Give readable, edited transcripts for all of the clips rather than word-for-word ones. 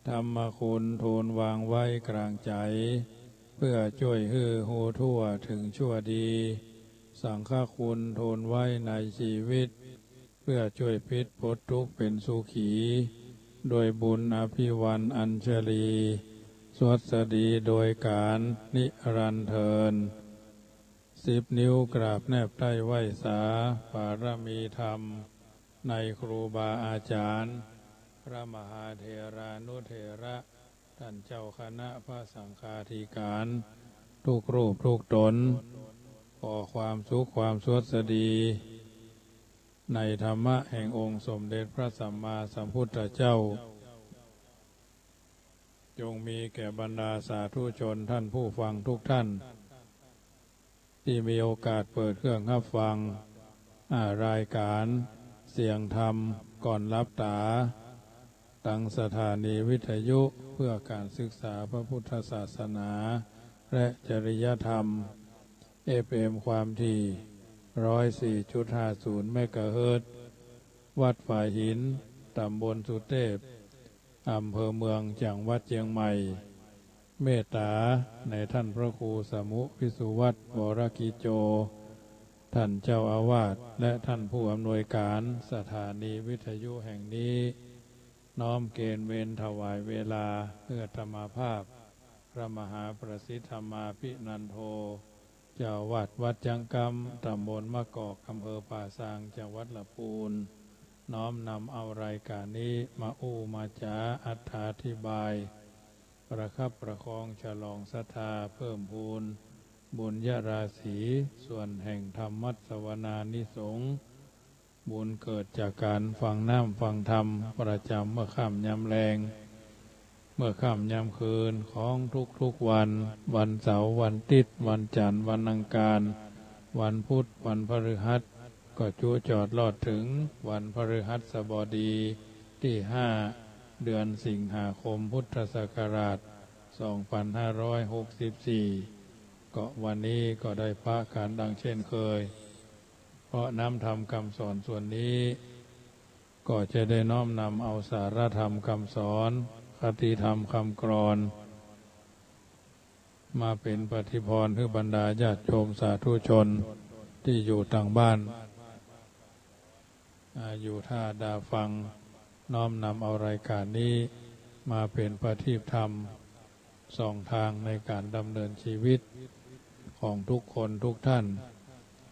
ธรรมคุณทูลวางไว้กลางใจเพื่อช่วยฮือหูทั่วถึงชั่วดีสังฆคุณทูลไว้ในชีวิตเพื่อช่วยพิษพ้นทุกข์เป็นสุขีโดยบุญอภิวันอัญชลีสวัสดีโดยการนิรันดร์เทิน10 นิ้วกราบแนบใต้ไหว้สาบารมีธรรมในครูบาอาจารย์พระมหาเถรานุเถระท่านเจ้าคณะพระสังฆาธิการทุกรูปทุกตนขอความสุขความสวัสดีในธรรมะแห่งองค์สมเด็จพระสัมมาสัมพุทธเจ้าจงมีแก่บรรดาสาธุชนท่านผู้ฟังทุกท่านที่มีโอกาสเปิดเครื่องรับฟังรายการเสียงธรรมก่อนรับตาตั้งสถานีวิทยุเพื่อการศึกษาพระพุทธศาสนาและจริยธรรม FM ความถี่ 104.50 เมกะเฮิรตซ์วัดฝ่ายหินตำบลสุเทพอำเภอเมืองจังหวัดเชียงใหม่เมตตาในท่านพระครูสมุภิสุวัตรวรกิโจท่านเจ้าอาวาสและท่านผู้อำนวยการสถานีวิทยุแห่งนี้น้อมเกณฑ์เวรถวายเวลาเพื่อธรรมภาพพระมหาประสิทธรรมาภินันโทเจ้าอาวาสวัดจังกำตำบลมะกอกอำเภอป่าซางจังหวัดลำพูนน้อมนำเอารายการนี้มามาจาอธิบายประคับประคองฉลองศรัทธาเพิ่มพูนบุญญาราศีส่วนแห่งธรรมัสวนานิสงส์บุญเกิดจากการฟังน้ำฟังธรรมประจำเมื่อค่ำยามแรงเมื่อค่ำยามคืนของทุกวันวันเสาร์วันอาทิตย์วันจันทร์วันอังคารวันพุธวันพฤหัสก็จูจอดลอดถึงวันพฤหัสบดีที่5 เดือนสิงหาคมพุทธศักราช 2564 ก็วันนี้ก็ได้พระการดังเช่นเคยเพราะน้ำธรรมคำสอนส่วนนี้ก็จะได้น้อมนำเอาสารธรรมคำสอนคติธรรมคำกลอนมาเป็นปฏิพรให้บรรดาญาติโยมสาธุชนที่อยู่ต่างบ้านอยู่ท่าดาฟังน้อมนำเอารายการนี้มาเป็นปฏิธรรมสองทางในการดำเนินชีวิตของทุกคนทุกท่าน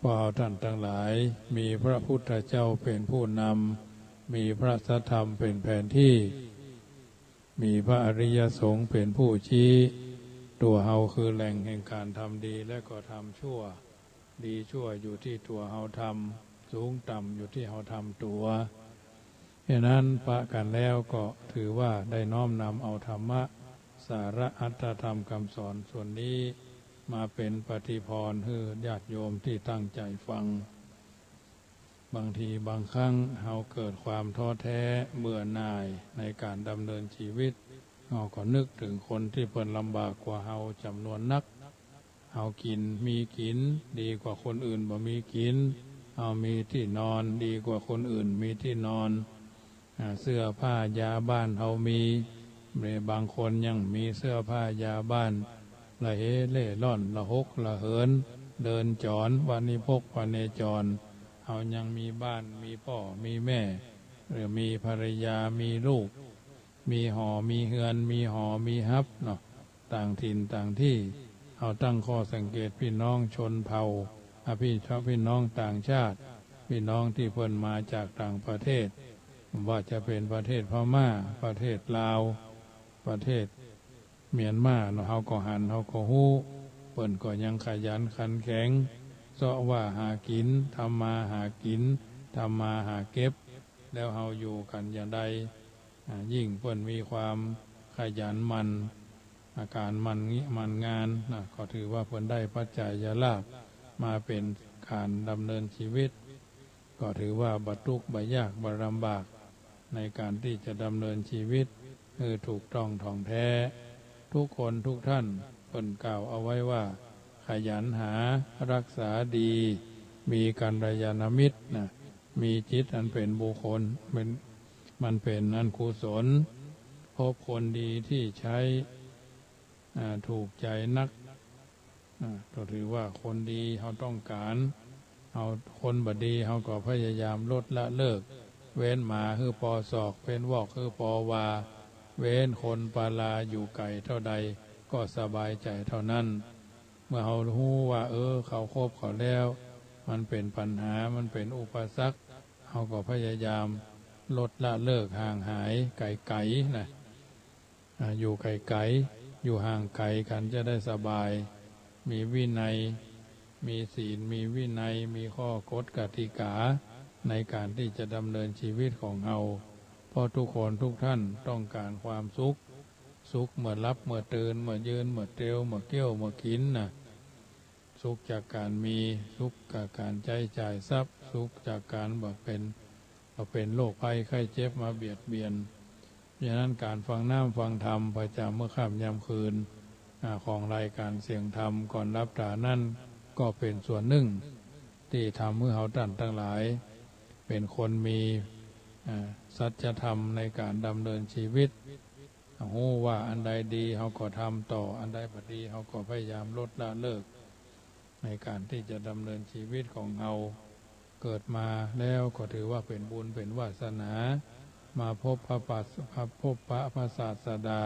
เพราะท่านทั้งหลายมีพระพุทธเจ้าเป็นผู้นำมีพระสัทธรรมเป็นแผนที่มีพระอริยสงฆ์เป็นผู้ชี้ตัวเฮาคือแหล่งแห่งการทำดีและก็ทำชั่วดีชั่วอยู่ที่ตัวเฮาทำสูงต่ำอยู่ที่เฮาทำตัวฉะนั้นปะกันแล้วก็ถือว่าได้น้อมนำเอาธรรมะสาระอัตถธรรมคำสอนส่วนนี้มาเป็นปฏิพรให้ญาติโยมที่ตั้งใจฟังบางทีบางครั้งเฮาเกิดความท้อแท้เบื่อหน่ายในการดำเนินชีวิตเราก็นึกถึงคนที่เพิ่นลำบากกว่าเฮาจำนวนนักเฮากินมีกินดีกว่าคนอื่นบ่มีกินเฮามีที่นอนดีกว่าคนอื่นมีที่นอนเสื้อผ้ายาบ้านเฮามีบางคนยังมีเสื้อผ้ายาบ้านละเหเล่ร่อนละหกละเหินเดินจรวันนิพกวันเนจรเฮายังมีบ้านมีพ่อมีแม่หรือมีภรรยามีลูกมีหอมีเฮือนมีหอมีฮับเนาะต่างถิ่นต่างที่เอาตั้งข้อสังเกตพี่น้องชนเผ่าพี่น้องต่างชาติพี่น้องที่เพิ่นมาจากต่างประเทศว่าจะเป็นประเทศพม่าประเทศลาวประเทศเมียนมาเนาะเฮาก็หันเฮาก็ฮู้เพิ่นก็ยังขยันขันแข็งเสาะว่าหากินทำมาหากินทำมาหาเก็บแล้วเฮาอยู่กันอย่างใดยิ่งเพิ่นมีความขยันมันอาการมันงานนะก็ถือว่าเพิ่นได้ปัจจัยลาภมาเป็นการดำเนินชีวิตก็ถือว่าบ่ทุกข์บ่ยากบ่ลำบากในการที่จะดำเนินชีวิตถูกต้องท่องแท้ทุกคนทุกท่านเพิ่นกล่าวเอาไว้ว่าขยันหารักษาดีมีกัลยาณมิตรนะมีจิตอันเป็นบุคคลมันเป็นอันกุศลพ พบคนดีที่ใช้ถูกใจนักก็ถือว่าคนดีเขาต้องการเอาคนบดีเขาก็พยายามลดละเลิกเว้นหมาคือปอศอกเว้นวอกคือปอวาเว้นคนปาลาอยู่ไกลเท่าใดก็สบายใจเท่านั้นเมื่อเขารู้ว่าเขาคบเขาแล้วมันเป็นปัญหามันเป็นอุปสรรคเขาก็พยายามลดละเลิกห่างหายไกลๆนะอยู่ไกลๆอยู่ห่างไกลกันจะได้สบายมีวินัยมีศีลมีวินัยมีข้อกฎกติกาในการที่จะดำเนินชีวิตของเราเพราะทุกคนทุกท่านต้องการความสุขเมื่อรับเมื่อตื่นเมื่อยืนเมื่อเตียวเมื่อเกี้ยวเมื่อกินนะสุขจากการมีสุขจากการใช้จ่ายทรัพย์สุขจากการเป็นโรคภัยไข้เจ็บมาเบียดเบียนดังนั้นการฟังน้ำฟังธรรมประจำเมื่อค่ำยามคืนของรายการเสียงธรรมก่อนรับตานั่นก็เป็นส่วนหนึ่งที่ทำเมื่อเขาท่านทั้งหลายเป็นคนมีสัจธรรมในการดำเนินชีวิตรู้ว่าอันใดดีเขาก็ทำต่ออันใดไม่ดีเขาก็พยายามลดละเลิกในการที่จะดำเนินชีวิตของเราเกิดมาแล้วก็ถือว่าเป็นบุญเป็นวาสนามาพบพระศาสดา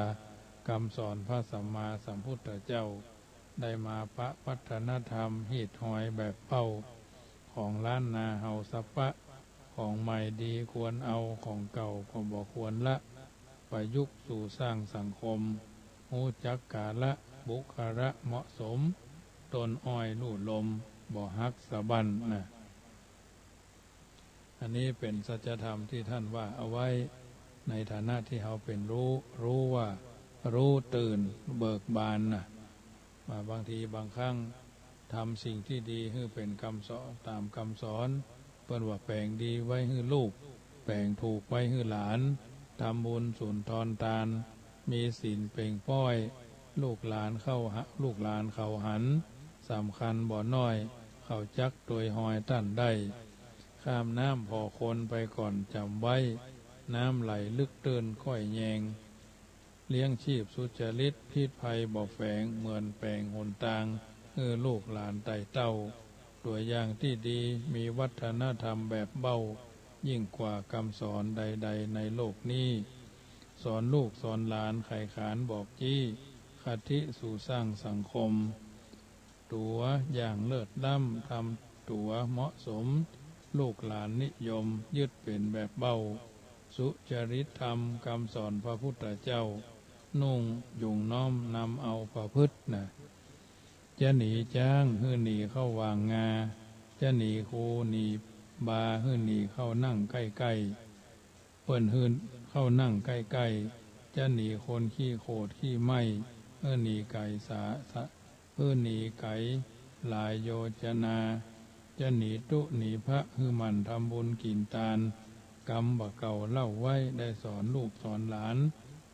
คำสอนพระสัมมาสัมพุทธเจ้าได้มาพัฒนธรรมหีดหอยแบบเป้าของล้านนาเฮาสัปะของใหม่ดีควรเอาของเก่าก็บอกควรละประยุกต์สู่สร้างสังคมรู้จักกาละบุคละเหมาะสมต้นอ้อยลู่ลมบ่ฮักสะบันนะอันนี้เป็นสัจธรรมที่ท่านว่าเอาไว้ในฐานะที่เขาเป็นรู้ว่ารู้ตื่นเบิกบานนะบางทีบางครั้งทำสิ่งที่ดีให้เป็นคำสอนตามคำสอนเปิ้นว่าแปลงดีไว้ให้ลูกแปลงถูกไว้ให้หลานทำบุญสุนทรทานมีศีลเป่งป้อยลูกหลานเขาหันสำคัญบ่น้อยเขาจักโดยหอยท่านได้ข้ามน้ำพอคนไปก่อนจำไว้น้ำไหลลึกเตือนค่อยแยงเลี้ยงชีพสุจริตพิษภัยบ่แฝงเหมือนแปลงหนทางลูกหลานไต่เต้าตัวอย่างที่ดีมีวัฒนธรรมแบบเบ้ายิ่งกว่าคำสอนใดๆในโลกนี้สอนลูกสอนหลานไขขานบอกจี้คติสู่สร้างสังคมตัวอย่างเลิศล้ำทำตัวเหมาะสมลูกหลานนิยมยึดเป็นแบบเบ้าสุจริตธรรมคำสอนพระพุทธเจ้านุ่งยุ่งน้อมนำเอาประพฤตินะจะหนีจ้างหื้อหนีเข้าวางงาจะหนีครูหนีบาหื้อหนีเข้านั่งใกล้ๆเปิ้นหื้อเข้านั่งใกล้ๆจะหนีคนขี้โคดขี้ไม้หื้อหนีไก่หื้อหนีไก่หลายโยจนาจะหนีตุหนีพระหื้อมันทำบุญกินทานกรรมบ่เก่าเล่าไว้ได้สอนลูกสอนหลาน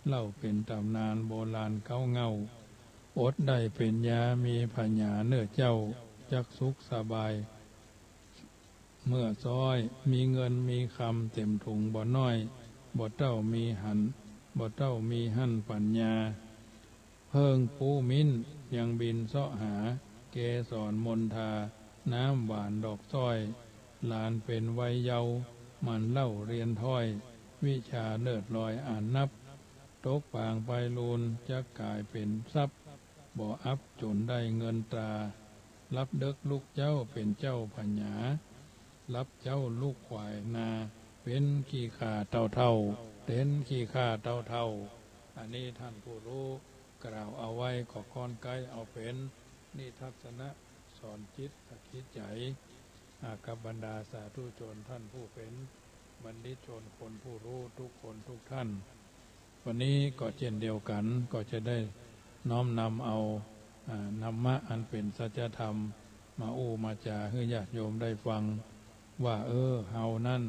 เล่าเป็นตำนานโบราณเก่าเงาอดได้เป็นยามีปัญญาเนื้อเจ้าจักสุขสบายเมื่อซ้อยมีเงินมีคำเต็มถุงบ่น้อยบ่เต้ามีหั่นปัญญาเพิ่งปูมิ้นยังบินเสาะหาเกสรมนทาน้ำหวานดอกซ้อยหลานเป็นวัยเยาว์มันเล่าเรียนถ้อยวิชาเลิศลอยอ่านนับตกปางไปลูนจะกลายเป็นทรัพย์บ่อับจนได้เงินตรารับเด็กลูกเจ้าเป็นเจ้าปัญญารับเจ้าลูกขวายนาเป็นขี้ข่าเท่าเป็นขี้ข่าเท่าอันนี้ท่านผู้รู้กล่าวเอาไว้ขอค้อนไกเอาเป็นนิทัศนะสอนจิตสกิจใจกับบรรดาสาธุชนท่านผู้เป็นบัณฑิตชนคนผู้รู้ทุกคนทุกท่านวันนี้ก็เช่นเดียวกันก็จะได้น้อมนำเอาธรรมะอันเป็นสัจธรรมมามาจาให้ญาติโยมได้ฟังว่าเฮานั่น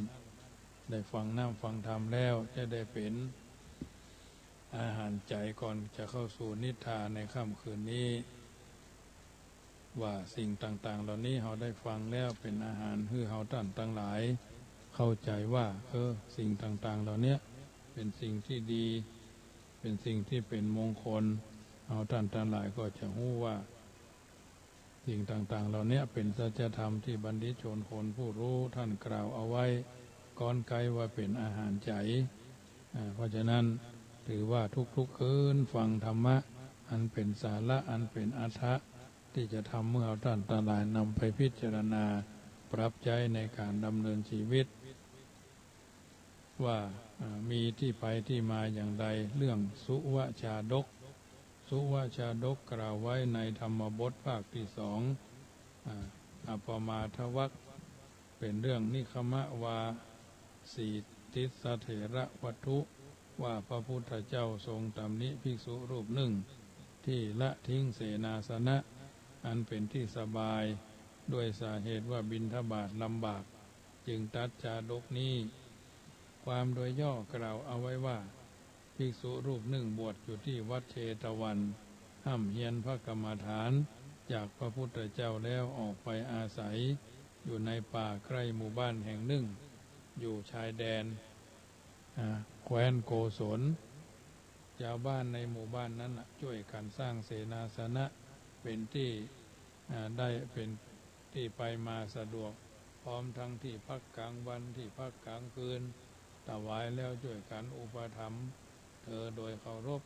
ได้ฟังน้ำฟังธรรมแล้วจะได้เป็นอาหารใจก่อนจะเข้าสู่นิทานในค่ำคืนนี้ว่าสิ่งต่างๆเหล่านี้เฮาได้ฟังแล้วเป็นอาหารให้เฮาท่านทั้งหลายเข้าใจว่าสิ่งต่างๆเหล่านี้เป็นสิ่งที่ดี เป็นสิ่งที่เป็นมงคลเอาท่านทั้งหลายก็จะรู้ว่าสิ่งต่างๆเหล่านี้เป็นสัจธรรมที่บัณฑิตชนคนผู้รู้ท่านกล่าวเอาไว้ก่อนไกลว่าเป็นอาหารใจเพราะฉะนั้นถือว่าทุกๆคืนฟังธรรมะอันเป็นสาระอันเป็นอรรถะที่จะทำเมื่อเอาท่านทั้งหลายนำไปพิจารณาปรับใจในการดำเนินชีวิตว่ามีที่ไปที่มาอย่างไรเรื่องสุวชาดกกล่าวไว้ในธรรมบทภาคที่สองอปมาทวรรคเป็นเรื่องนิคมะวาสีติสเถระวัตถุว่าพระพุทธเจ้าทรงตำหนิภิกษุรูปหนึ่งที่ละทิ้งเสนาสนะอันเป็นที่สบายด้วยสาเหตุว่าบิณฑบาตลำบากจึงตัดจาดกนี้ความโดยย่อกล่าวเอาไว้ว่าภิกษุรูปหนึ่งบวชอยู่ที่วัดเชตวันห้ำเฮียนพระกรรมฐานจากพระพุทธเจ้าแล้วออกไปอาศัยอยู่ในป่าใกล้หมู่บ้านแห่งหนึ่งอยู่ชายแดนแคว้นโกศลชาวบ้านในหมู่บ้านนั้นช่วยกันสร้างเสนาสนะเป็นที่ได้เป็นที่ไปมาสะดวกพร้อมทั้งที่พักกลางวันที่พักกลางคืนถวายแล้วช่วยกันอุปถัมภ์เธอโดยเคารพ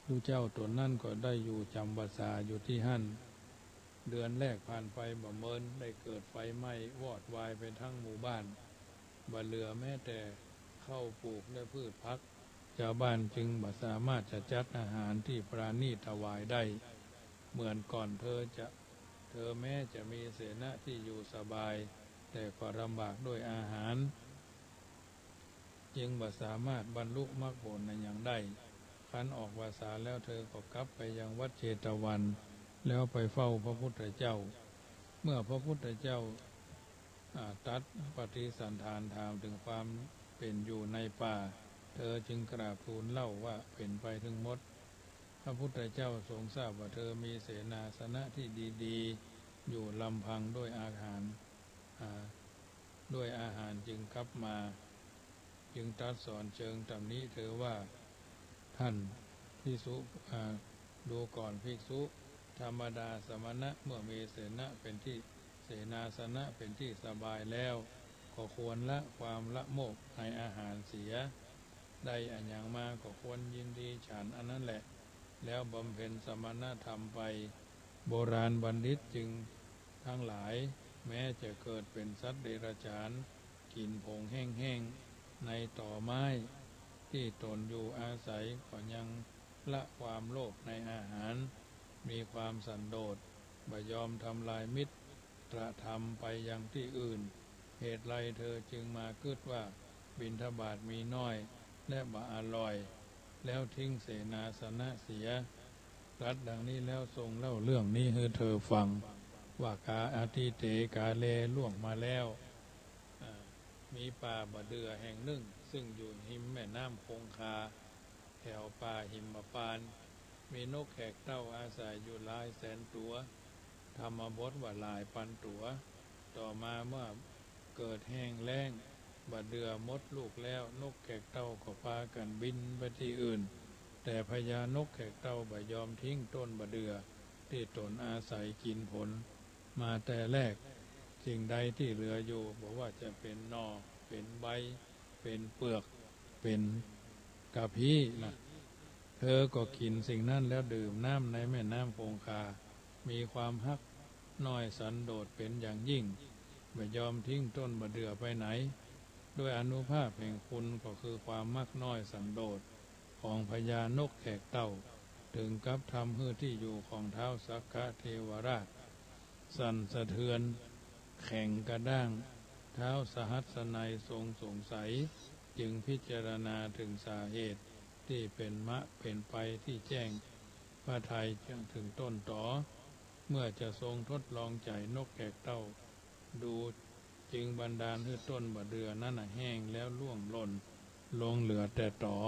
ผู้เจ้าตนนั่นก็ได้อยู่จำพรรษาอยู่ที่หั่นเดือนแรกผ่านไปบ่เมินได้เกิดไฟไหม้วอดวายไปทั้งหมู่บ้านบ่เหลือแม้แต่ข้าวปลูกและพืชพักชาวบ้านจึงบ่สามารถจะจัดอาหารที่ปราณีตถวายได้เหมือนก่อนเธอแม้จะมีเสนาที่อยู่สบายแต่ก็ลำบากด้วยอาหารจึงบ่สามารถบรรลุมรรคผลในอย่างใดคันออกพรรษาแล้วเธอก็กลับไปยังวัดเชตวันแล้วไปเฝ้าพระพุทธเจ้าเมื่อพระพุทธเจ้าตรัสปฏิสันถานถามถึงความเป็นอยู่ในป่าเธอจึงกราบทูลเล่าว่าเป็นไปถึงหมดพระพุทธเจ้าทรงทราบว่าเธอมีเสนาสนะที่ดีๆอยู่ลำพังด้วยอาหารจึงกลับมาจึงตรัสสอนเชิงตำหนิเธอว่าท่านภิกษุดูก่อนภิกษุธรรมดาสมณะเมื่อมีเสนาสนะเป็นที่สบายแล้วก็ควรละความละโมบในอาหารเสียได้อันอย่างมาก็ควรยินดีฉันอันนั้นแหละแล้วบำเพ็ญสมณธรรมไปโบราณบัณฑิตจึงทั้งหลายแม้จะเกิดเป็นสัตว์เดรัจฉานกินผงแห้งๆในต่อไม้ที่ตนอยู่อาศัยก็ยังละความโลภในอาหารมีความสันโดษบ่ยอมทำลายมิตรกระทำไปยังที่อื่นเหตุไรเธอจึงมาคิดว่าบิณฑบาตมีน้อยและบ่อร่อยแล้วทิ้งเสนาสนะเสียรัดดังนี้แล้วทรงเล่าเรื่องนี้ให้เธอฟังว่ากาอาทิเตกาเลล่วงมาแล้วมีป่าบะเดือแห่งหนึ่งซึ่งอยู่หิมแม่น้ำคงคาแถวป่าหิมพานต์มีนกแขกเต้าอาศัยอยู่หลายแสนตัวธรรมบทว่าหลายพันตัวต่อมาเมื่อเกิดแห้งแล้งบะเดือมดลูกแล้วนกแขกเต้าก็พากันบินไปที่อื่นแต่พญานกแขกเต้าบ่ยอมทิ้งต้นบะเดือที่ตนอาศัยกินผลมาแต่แรกสิ่งใดที่เหลืออยู่บอกว่าจะเป็นหน่อเป็นใบเป็นเปลือกเป็นกะพี้นะเธอก็กินสิ่งนั้นแล้วดื่มน้ำในแม่น้ำคงคามีความฮักน้อยสันโดษเป็นอย่างยิ่งไม่ยอมทิ้งต้นบะเดื่อไปไหนด้วยอานุภาพแห่งคุณก็คือความมักน้อยสันโดษของพญานกแขกเต่าถึงกับทำให้ที่อยู่ของเท้าสักกะเทวราชสั่นสะเทือนแข่งกระด้างเท้าสหัสนัยทรงสงสัยจึงพิจารณาถึงสาเหตุที่เป็นไปที่แจ้งพระทัยจึงถึงต้นตอเมื่อจะทรงทดลองใจนกแขกเต่าดูจึงบันดาลให้ต้นบะเดือนั้นแห้งแล้วร่วงหล่นลงเหลือแต่ตอ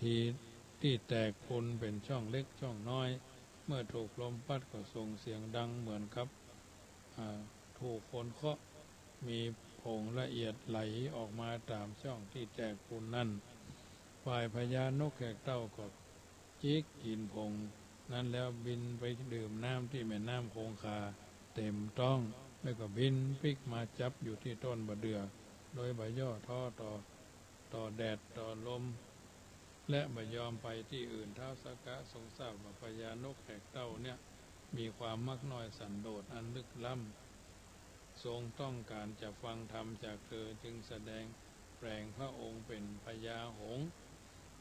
ทีที่แตกพุนเป็นช่องเล็กช่องน้อยเมื่อถูกลมพัดก็ส่งเสียงดังเหมือนกับถูกคนเคาะมีผ ผงละเอียดไหลออกมาตามช่องที่แตกปูนนั่นฝ่ายพญานกแขกเต้าก็จิกกินผงนั้นแล้วบินไปดื่มน้ำที่แม่น้ำคงคาเต็มต้องแล้วก็บินพลิกมาจับอยู่ที่ต้นบะเดือโดยใบย่อท่อต่อแดดต่อลมและไม่ยอมไปที่อื่นท้าวสักกะทรงทราบว่าพญานกแขกเต้าเนี่ยมีความมักน้อยสันโดษอันลึกล้ำทรงต้องการจะฟังธรรมจากเธอจึงแสดงแปลงพระองค์เป็นพญาหงส์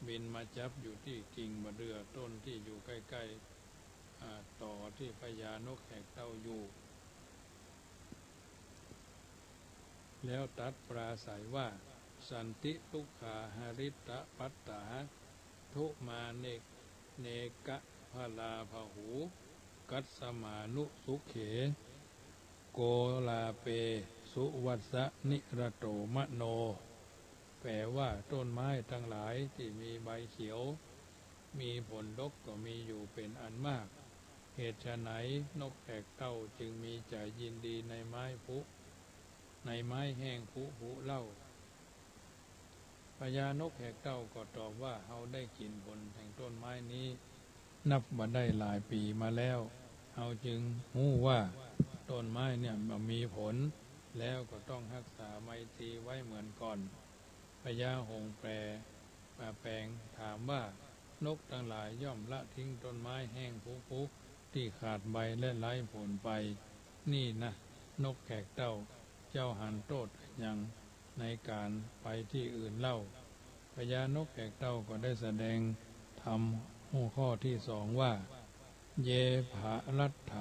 บินมาจับอยู่ที่กิ่งมะเดื่อต้นที่อยู่ใกล้ๆต่อที่พญานกแขกเต้าอยู่แล้วตัดปราศัยว่าสันติทุกขาหาริตะปัตตาทุมาเนกะพลาภหูกัสสมานุสุเขโกลาเปสุวัสสนิรโตมโนแปลว่าต้นไม้ทั้งหลายที่มีใบเขียวมีผลดกก็มีอยู่เป็นอันมากเหตุไฉนนกแขกเต้าจึงมีใจยินดีในไม้แห้งผุเล่าพญานกแขกเต้าก็ตอบว่าเฮาได้กินผลแห่งต้นไม้นี้นับมาได้หลายปีมาแล้วเฮาจึงรู้ว่าต้นไม้เนี่ยมีผลแล้วก็ต้องรักษาไมตรีไว้เหมือนก่อนพญาหงส์แปลงถามว่านกทั้งหลายย่อมละทิ้งต้นไม้แห้งผุที่ขาดใบและไร้ผลไปนี่นะนกแขกเต้าเจ้าหันโทษอย่างในการไปที่อื่นเล่าพญานกแขกเต้าก็ได้แสดงธรรมหัวข้อที่สองว่าเยภะรัตถ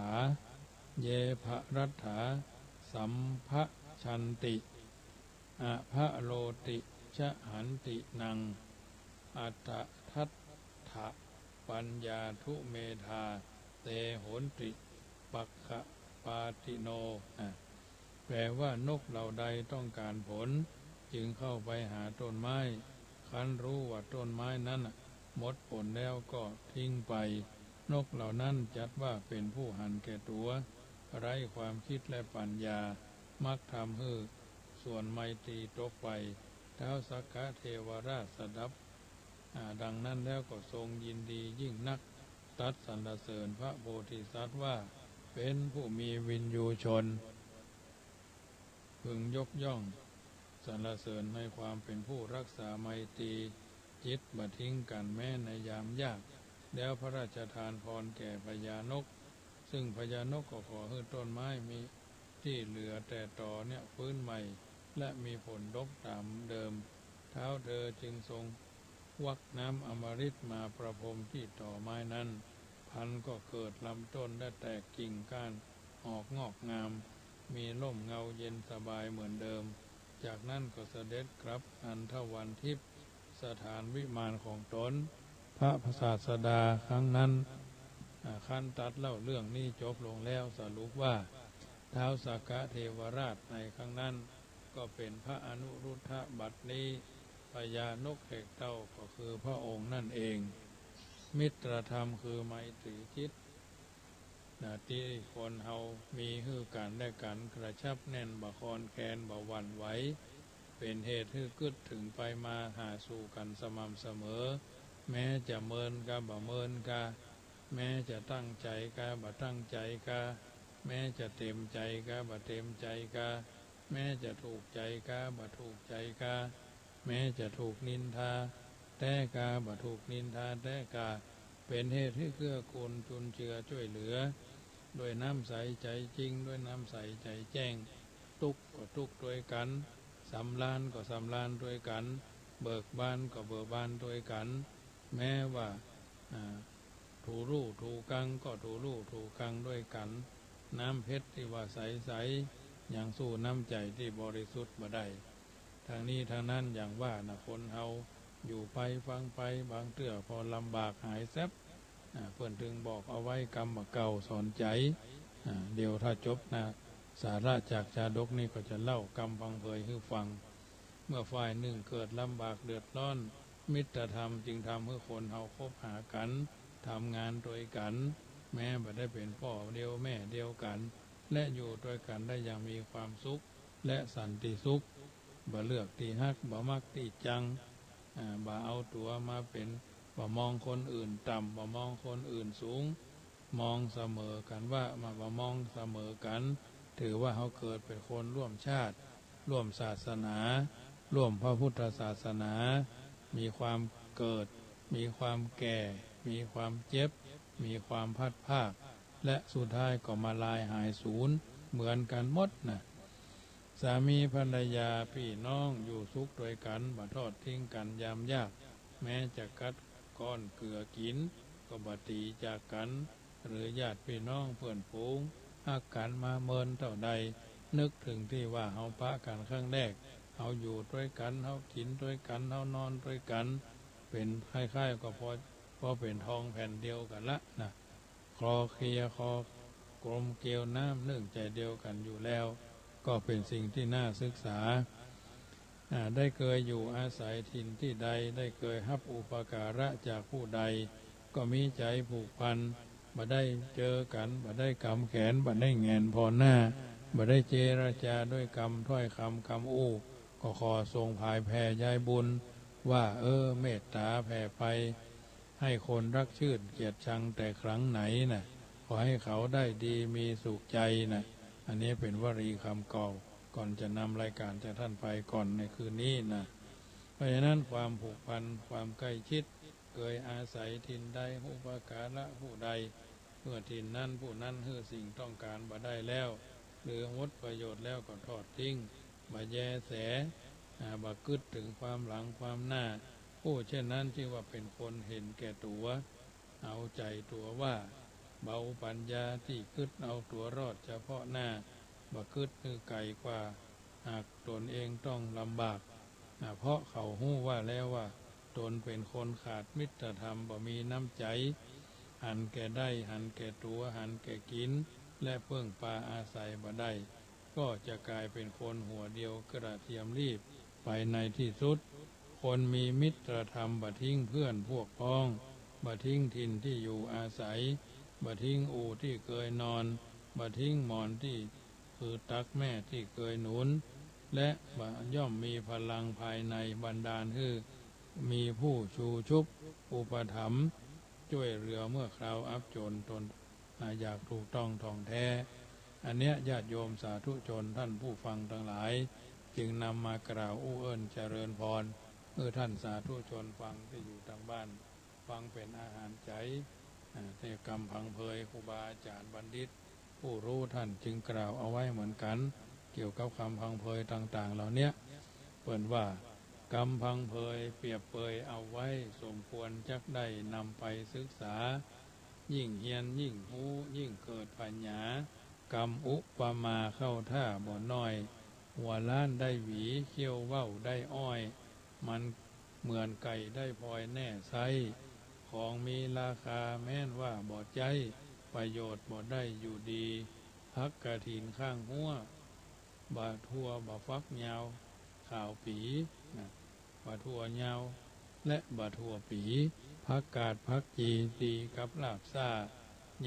าสัมภชันติอภะโลติชะหันตินังอัตทัตถะปัญญาทุเมธาเตโหนติปักขะปาติโนแปลว่านกเหล่าใดต้องการผลจึงเข้าไปหาต้นไม้คันรู้ว่าต้นไม้นั้นหมดผลแล้วก็ทิ้งไปนกเหล่านั้นจัดว่าเป็นผู้หันแก่ตัวไร้ความคิดและปัญญามักทำให้ส่วนไมตรีตกไปท้าวสักกะเทวราชสดับดังนั้นแล้วก็ทรงยินดียิ่งนักตัดสรรเสริญพระโพธิสัตว์ว่าเป็นผู้มีวินยูชนพึงยกย่องสรรเสริญในความเป็นผู้รักษาไมตรีจิตบัทิ้งกันแม้ในยามยากแล้วพระราชทานพรแก่พญานกซึ่งพญานกก็ขอให้ต้นไม้มีที่เหลือแต่ต่อเนี่ยฟื้นใหม่และมีผลดกตามเดิมเท้าเธอจึงทรงวักน้ำอมฤตมาประพรมที่ต่อไม้นั้นพันก็เกิดลำต้นและแตกกิ่งก้านออกงอกงามมีร่มเงาเย็นสบายเหมือนเดิมจากนั้นก็เสด็จกลับอันทวันทิพย์สถานวิมานของตนพระศาสดาครั้งนั้นขั้นตัดเล่าเรื่องนี้จบลงแล้วสรุปว่าท้าวสักกะเทวราชในครั้งนั้นก็เป็นพระอนุรุทธบัดนี้พญานกแขกเต้าก็คือพระองค์นั่นเองมิตรธรรมคือไมตรีจิตที่คนเฮามีฮือกันและกันกระชับแน่นบ่คอนแคนบ่หวั่นไหวเป็นเหตุให้กึดถึงไปมาหาสู่กันสม่ำเสมอแม้จะเมินกะบ่เมินกะแม้จะตั้งใจกะบ่ตั้งใจกะแม้จะเต็มใจกะบ่เต็มใจกะแม้จะถูกใจกะบ่ถูกใจกะแม้จะถูกนินทาแต่กะบ่ถูกนินทาแต่กะเป็นเหตุให้เกื้อกูลจุนเจือช่วยเหลือด้วยน้ำใสใจจริงด้วยน้ำใสใจแจ้งทุกข์ก็ทุกข์ด้วยกันสำราญก็สำราญด้วยกันเบิกบานก็เบิกบานด้วยกันแม้ว่าถูรูถูกังก็ถูรูถูกังด้วยกันน้ำเพชรที่ว่าใสๆอย่างสู้น้ำใจที่บริสุทธิ์บ่ได้ทางนี้ทางนั้นอย่างว่าคนเฮาอยู่ไปฟังไปบางเตื้อพอลำบากหายแซบเพื่อนถึงบอกเอาไว้กรรมเก่าสอนใจเดี๋ยวถ้าจบสาระจากชาดกนี้ก็จะเล่ากรรมพังเพยให้ฟังเมื่อฝ่ายหนึ่งเกิดลำบากเดือดร้อนมิตรธรรมจึงทำให้คนเฮาคบหากันทำงานด้วยกันแม้ไม่ได้เป็นพ่อเดียวแม่เดียวกันและอยู่ด้วยกันได้อย่างมีความสุข และสันติสุขบ่เลือกที่ฮักบ่มักที่จังบ่เอาตัวมาเป็นบ่มองคนอื่นต่ำบ่มองคนอื่นสูงมองเสมอกันว่ามาบ่มองเสมอกันถือว่าเขาเกิดเป็นคนร่วมชาติร่วมศาสนาร่วมพระพุทธศาสนามีความเกิดมีความแก่มีความเจ็บมีความพัดภาคและสุดท้ายก็มาลายหายสูญเหมือนกันหมดนะสามีภรรยาพี่น้องอยู่สุขด้วยกันบ่ทอดทิ้งกันยามยากแม้จะกัดก้อนเกลือกินก็บ่ตีจากกันหรือญาติพี่น้องเพื่อนฝูงฮักกันมาเมินเท่าใดนึกถึงที่ว่าเฮาปะกันครั้งแรกเฮาอยู่ด้วยกันเฮากินด้วยกันเฮานอนด้วยกันเป็นคล้ายๆก็พอเป็นทองแผ่นเดียวกันละนะคลอเคลียคอกลมเกลียวน้ำนึ่งใจเดียวกันอยู่แล้วก็เป็นสิ่งที่น่าศึกษาได้เคยอยู่อาศัยถิ่นที่ใดได้เคยรับอุปการะจากผู้ใดก็มีใจผูกพันบ่ได้เจอกันบ่ได้กำแขนบ่ได้แงนพอหน้าบ่ได้เจรจาด้วยคำถ้อยคำอู้ก็ขอทรงภายแผ่ยายบุญว่าเมตตาแผ่ไปให้คนรักชื่นเกียรติชังแต่ครั้งไหนนะขอให้เขาได้ดีมีสุขใจนะอันนี้เป็นวลีคำก่อนจะนำรายการจากท่านไปก่อนในคืนนี้นะเพราะฉะนั้นความผูกพันความใกล้ชิดเคยอาศัยถิ่นใดอุปการะผู้ใดเมื่อถิ่นนั้นผู้นั้นเฮือสิ่งต้องการบ่ได้แล้วหรือหมดประโยชน์แล้วก็ทอดทิ้งบ่แยแสบ่กึดถึงความหลังความหน้าผู้เช่นนั้นที่ว่าเป็นคนเห็นแก่ตัวเอาใจตัวว่าเบาปัญญาที่กึดเอาตัวรอดเฉพาะหน้าบ่กึดคือไกลกว่าหากตนเองต้องลำบากเพราะเขาหู้ว่าแล้วว่าตนเป็นคนขาดมิตรธรรมบ่มีน้ำใจหันแก่ได้หันแก่ตัวหันแก่กินและเพิ่งปาอาศัยบ่ได้ก็จะกลายเป็นคนหัวเดียวกระเทียมรีบไปในที่สุดคนมีมิตรธรรมบ่ทิ้งเพื่อนพวกพ้องบ่ทิ้งถิ่นที่อยู่อาศัยบ่ทิ้งอู่ที่เคยนอนบ่ทิ้งหมอนที่คือตักแม่ที่เคยหนุนและย่อมมีพลังภายในบันดาลให้มีผู้ชูชุบอุปถัมภ์ช่วยเหลือเมื่อคราวอับจนตนอยากถูกต้องท่องแท้อันเนี้ยญาติโยมสาธุชนท่านผู้ฟังทั้งหลายจึงนำมากล่าวอู้เอิ้นเจริญพรท่านสาธุชนฟังที่อยู่ทางบ้านฟังเป็นอาหารใจแต่กำพังเพยครูบาอาจารย์บัณฑิตผู้รู้ท่านจึงกล่าวเอาไว้เหมือนกันเกี่ยวกับคำพังเพยต่างๆเหล่านี้เปิ่นว่ากำพังเพยเปรียบเปยเอาไว้สมควรจักได้นำไปศึกษายิ่งเฮียนยิ่งหูยิ่งเกิดปัญญากำอุปมาเข้าท่าบ่น้อยหัวล้านได้หวีเขี้ยวเว้าได้อ้อยมันเหมือนไก่ได้พลอยแน่ไซของมีราคาแม้นว่าบ่ใจประโยชน์บ่ได้อยู่ดีพักกระถินข้างหัวบาทั่วบ่ฟักยาวข่าวปีบาทั่วยาวและบาทั่วปีพักกาดพักจีดีกับลาบซ่า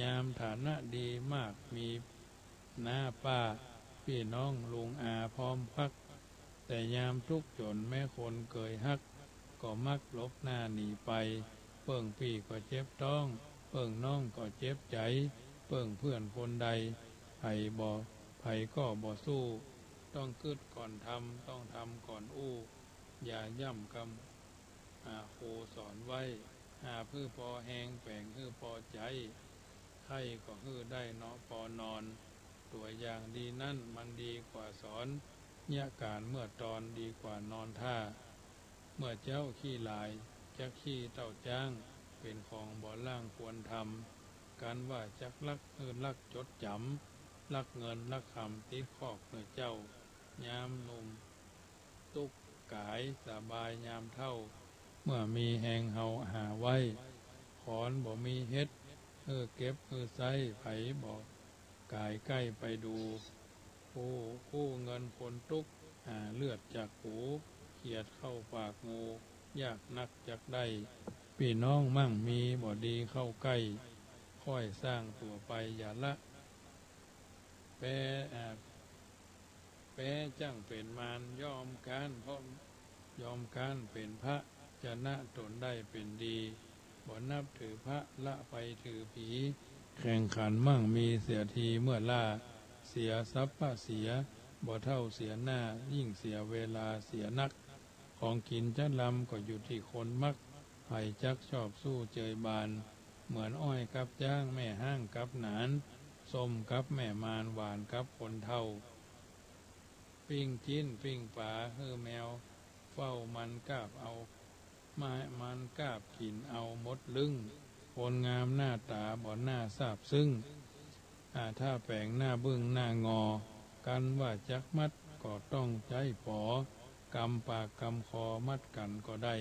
ยามฐานะดีมากมีหน้าป้าพี่น้องลุงอาพร้อมพักแต่ยามทุกข์จนแม่คนเกยฮักก็มักลบหน้าหนีไปเปิ่งพี่ก็เจ็บท้องเปิ่งน้องก็เจ็บใจเปิ่งเพื่อนคนใดไผก็บ่สู้ต้องกึดก่อนทำต้องทำก่อนอู้อย่าย่ำคำโคสอนไว้พื้อพอแหงแปลงพื้อพอใจไข้ก็พื้อได้เนาะพอนอนตัวอย่างดีนั่นมันดีกว่าสอนเนี่ยการเมื่อตอนดีกว่านอนท่าเมื่อเจ้าขี้ลายจักขี้เต้าจ้างเป็นของบ่ล่างควรทำการว่าจักลักลักจดจำลักเงินลักคำติดคอกเนื้อเจ้ายามหนุ่มตุกกายสบายยามเท่าเมื่อมีแหงเฮาหาไว้ขอนบ่มีเฮ็ดเก็บไซไผบอกกายใกล้ไปดูผู้เงินคนตุกเลือดจากหูเขียดเข้าปากงูยากนักจักได้พี่น้องมั่งมีบ่ดีเข้าใกล้ค่อยสร้างตัวไปอย่าละแป แปรจังเป็นมารยอมการเพราะยอมการเป็นพระจะนะตนได้เป็นดีบ่นับถือพระละไปถือผีแข่งขันมั่งมีเสียทีเมื่อล่าเสียทรัพย์เสียบ่เท่าเสียหน้ายิ่งเสียเวลาเสียนักของกินจะลำก็อยู่ที่คนมักไผ่จักชอบสู้เจยบานเหมือนอ้อยกับจ้างแม่ห้างกับหนานส้มกับแม่มารหวานกับคนเท่าปิ้งจิ้นปิ้งปลาแมวเฝ้ามันกาบเอาไม้มันกาบกินเอามดลึงคนงามหน้าตาบ่หน้าทราบซึ้งถ้าแปลงหน้าบึ้งหน้างอกันว่าจักมัดก็ต้องใจปอกำปากกำคอมัดกันก็ได้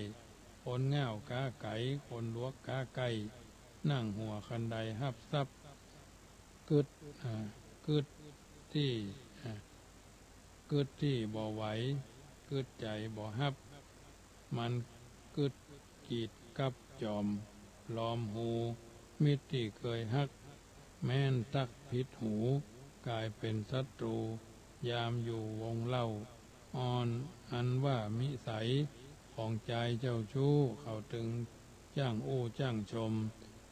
คนเง่ากาไก่คนลวกกาไก่นั่งหัวคันใดหับซับกึดที่กึดที่บ่ไหวกึดใจบ่ฮับมันกึดกีดกับจอมล้อมหูมิตรที่เคยฮักแม่นตักผิดหูกลายเป็นศัตรูยามอยู่วงเล่าอ่อนอันว่ามิสัยของใจเจ้าชู้เขาตึงจ้างอู้จ้างชม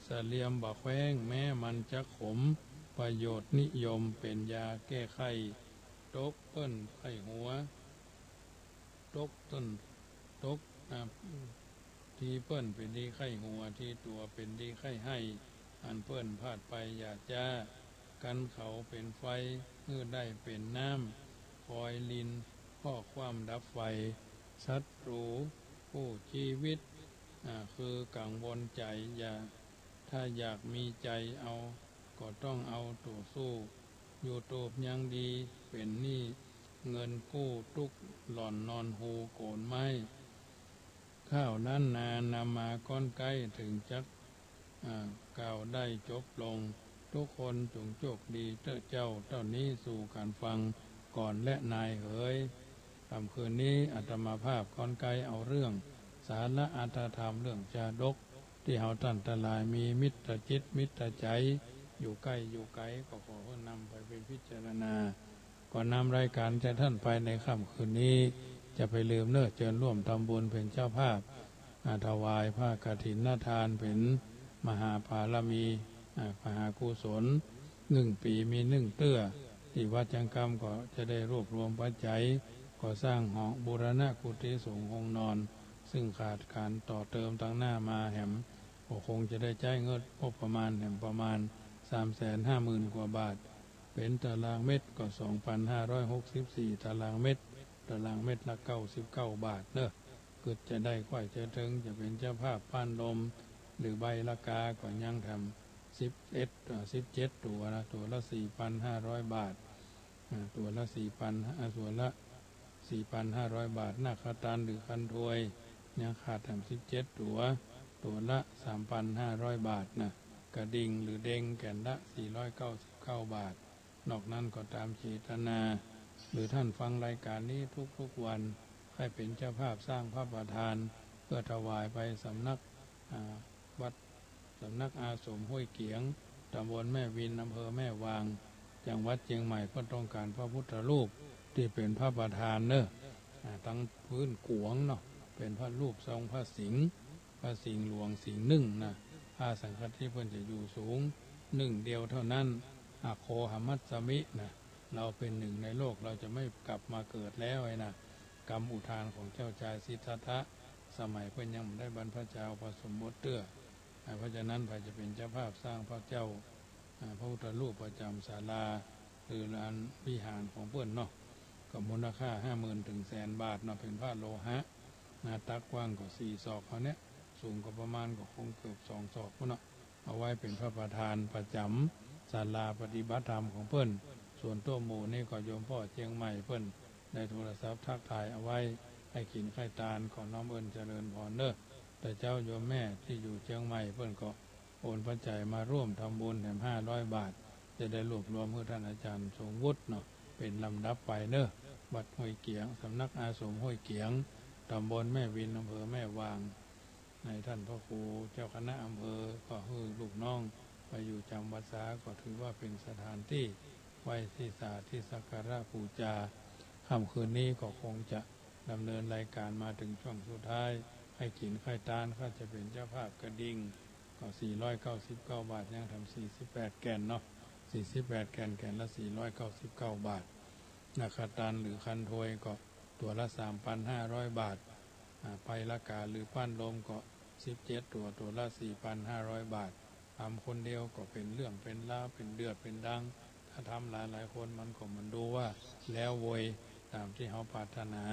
เสลียมบ่แขวงแม้มันจะขมประโยชน์นิยมเป็นยาแก้ไขตกเปิ้นไข้หัวตกต้นตกทีเปิ้นเป็นดีไข้หัวที่ตัวเป็นดีไข้ให้อันเปิ้นพลาดไปอย่าจ้ากันเขาเป็นไฟได้เป็นน้ำคอยลินข้อความดับไฟศัตรูผู้ชีวิตคือกังวลใจถ้าอยากมีใจเอาก็ต้องเอาตัวสู้อยู่โตบยังดีเป็นหนี้เงินกู้ทุกหล่อนนอนหูโกนไม้ข้าวนั้นนานำมาก้อนใกล้ถึงจักกล่าวได้จบลงทุกคนจงโชคดีเจ้านี้สู่การฟังก่อนและนายเอ๋ยค่ำคืนนี้อาตมาภาพก้อนไกลเอาเรื่องสาระอัตธรรมเรื่องชาดกที่เฮาท่านทั้งหลายมีมิตรจิตมิตรใจอยู่ใกล้อยู่ไกลก็ขอให้นำไปเป็นพิจารณาก่อนนำรายการจะท่านไปในค่ำคืนนี้จะไปลืมเนื้อเชิญร่วมทำบุญเป็นเจ้าภาพถวายผ้ากฐินทานเป็นมหาภารมีมหากุศล1 ปีมี1เตื้อที่วัดจังกรรมก็จะได้รวบรวมปัจจัยก่อสร้างหอบูรณะกุฏิสงฆ์ห้องนอนซึ่งขาดการต่อเติมตั้งหน้ามาแหมก็คงจะได้จ่ายเงินประมาณแหมประมาณ 350,000 กว่าบาทเป็นตารางเมตรก็ 2,564 ตารางเมตรตารางเมตรละ99 บาทเนอะเกิดจะได้ค่อยจะถึงจะเป็นเจ้าภาพป้านลมหรือใบละกาก็ยังทำ17ตัวนะตัวละ 4,500 บาทตัวละ 4,000 ส่วนละ 4,500 บาทหน้าคาตานหรือคันถวยยังขาดทำ17ตัวละ 3,500 บาทนะกระดิ่งหรือเด้งแก่นละ499 บาทนอกนั้นก็ตามเจตนาหรือท่านฟังรายการนี้ทุกวันให้เป็นเจ้าภาพสร้างพระประธานเพื่อถวายไปสำนักวัดสำนักอาสมห้วยเกียงตำบลแม่วินอำเภอแม่วางจังหวัดเชียงใหม่เพื่อต้องการพระพุทธรูปที่เป็นพระประธานเนอะทั้งพื้นกวงเนาะเป็นพระรูปทรงพระสิงห์หลวงสิงห์นึ่งนะผ้าสังฆทิเพื่อนจะอยู่สูง1 เดียวเท่านั้นโคหมัสสมินะเราเป็น1 ในโลกเราจะไม่กลับมาเกิดแล้วไอ้นะกรรมอุทานของเจ้าชายสิทธัตถะสมัยเพื่อนยังไม่ได้บรรพชาอุปสมบทเตื้อเพราะฉะนั้นไปจะเป็นเจ้าภาพสร้างพระเจ้าพระพุทธรูปประจำศาลาหรือลานวิหารของเพื่อนเนาะก็มูลค่า 50,000 ถึง100,000 บาทเนาะเป็นพระโลหะหน้าตักกว้างก็4 ศอกเขาเนี้ยสูงก็ประมาณก็คงเกือบ2 ศอกเนาะเอาไว้เป็นพระประธานประจำศาลาปฏิบัติธรรมของเพื่อนส่วนตัวหมู่นี่ก็โยมพ่อเชียงใหม่เพื่อนได้โทรศัพท์ทักทายเอาไว้ให้กินไข่ตาลขอน้อมเอิญเจริญพรเนอะแต่เจ้าโยมแม่ที่อยู่เชียงใหม่เพื่อนก็โอนปัจจัยมาร่วมทำบุญแถม500 บาทจะได้รวบรวมเพื่อท่านอาจารย์ทรงวุฒิเนาะเป็นลำดับไปเนอะวัดห้วยเกียงสำนักอาสมห้วยเกียงตำบลแม่วินอำเภอแม่วางในท่านพระครูเจ้าคณะอำเภอก็ให้ลูกน้องไปอยู่จำพรรษาก็ถือว่าเป็นสถานที่ไว้ที่ศาสที่สักการะบูชา ค่ำคืนนี้ก็คงจะดำเนินรายการมาถึงช่วงสุดท้ายให้ขินไข่ตาลก็จะเป็นเจ้าภาพกระดิ่งก็499 บาทยังทำ48แกนเนาะ48แกนละ499 บาทนาคาตันหรือคันโทยก็ตัวละ 3,500 บาทไปละกาหรือปั้นลมก็17ตัวละ 4,500 บาททำคนเดียวก็เป็นเรื่องเป็นราวเป็นเดือดเป็นดังถ้าทำหลายคนมันดูว่าแล้วโวยตามที่เขาปรารถนา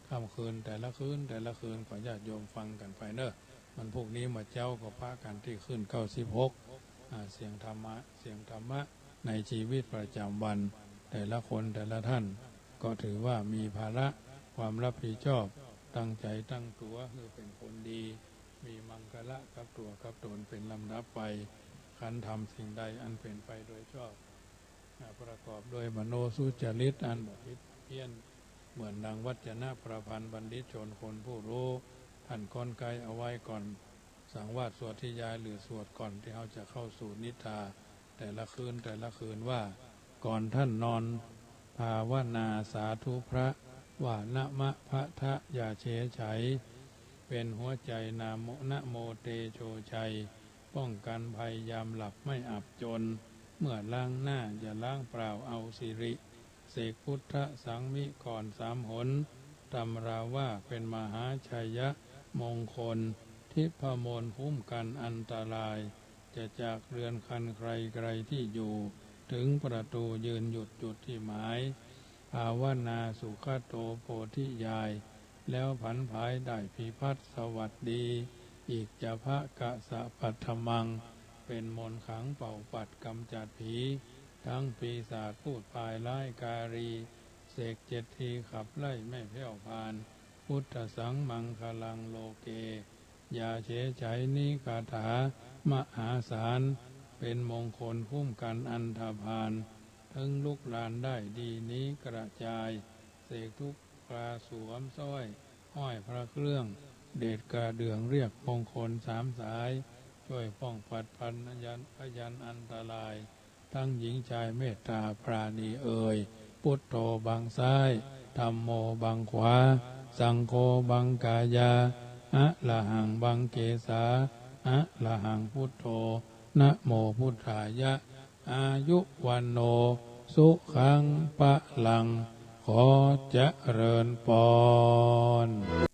ค่ำคืนแต่ละคืนขอญาติโยมฟังกันไปเนอะมันพวกนี้มาเจ้าก็พากันที่ขึ้น96เสียงธรรมะในชีวิตประจำวันแต่ละคนแต่ละท่านก็ถือว่ามีภาระความรับผิดชอบตั้งใจตั้งตัวคือเป็นคนดีมีมังคละกับตัวกับตนเป็นลำดับไปคันทำสิ่งใดอันเป็นไปโดยชอบประกอบด้วยมโนสุจริตอันบริสุทธิ์เพี้ยนเหมือนดังวัจนะประพันธ์บัณฑิตชนคนผู้รู้ท่านก้อนไกเอาไว้ก่อนสังวาสสวดที่ยายหรือสวดก่อนที่เขาจะเข้าสู่นิทราแต่ละคืนว่าก่อนท่านนอนภาวนาสาธุพระว่านะมะพะทะอย่าเฉยไฉเป็นหัวใจนะโมเตโชชัยป้องกันภัยยามหลับไม่อับจนเมื่อล้างหน้าอย่าล้างเปล่าเอาสิริเสกพุทธสังมิก่อน3 หนตำราว่าเป็นมหาชัยยะมงคลทิพมลคุ้มกันอันตรายจะจากเรือนคันใครที่อยู่ถึงประตูยืนหยุดจุดที่หมายภาวนาสุขโตโพธิยายแล้วผันภายได้พิพัฒน์สวัสดีอีกจะพระกะสะปัทมังเป็นมนต์ขังเป่าปัดกำจัดผีทั้งปีศาจพูดปลายร้ายการีเสก7 ทีขับไล่ไม่แผ่วพานพุทธสังมังคลังโลเกอย่าเฉยไฉนี้คาถามหาศาลเป็นมงคลคุ้มกันอันธพาลทั้งลุกลานได้ดีนี้กระจายเสกทุกปลาสวมสร้อยห้อยพระเครื่องเดชกระเดืองเรียกมงคล3 สายช่วยป้องปัดพันพยันอันตรายทั้งหญิงชายเมตตาปราณีเอ่ยพุทโธบังซ้ายธัมโมบังขวาสังโฆบังกายาอะระหังบังเกสาอะระหังพุทโธนะโมพุทธายะอายุวันโนสุขังปะลังขอเจริญพร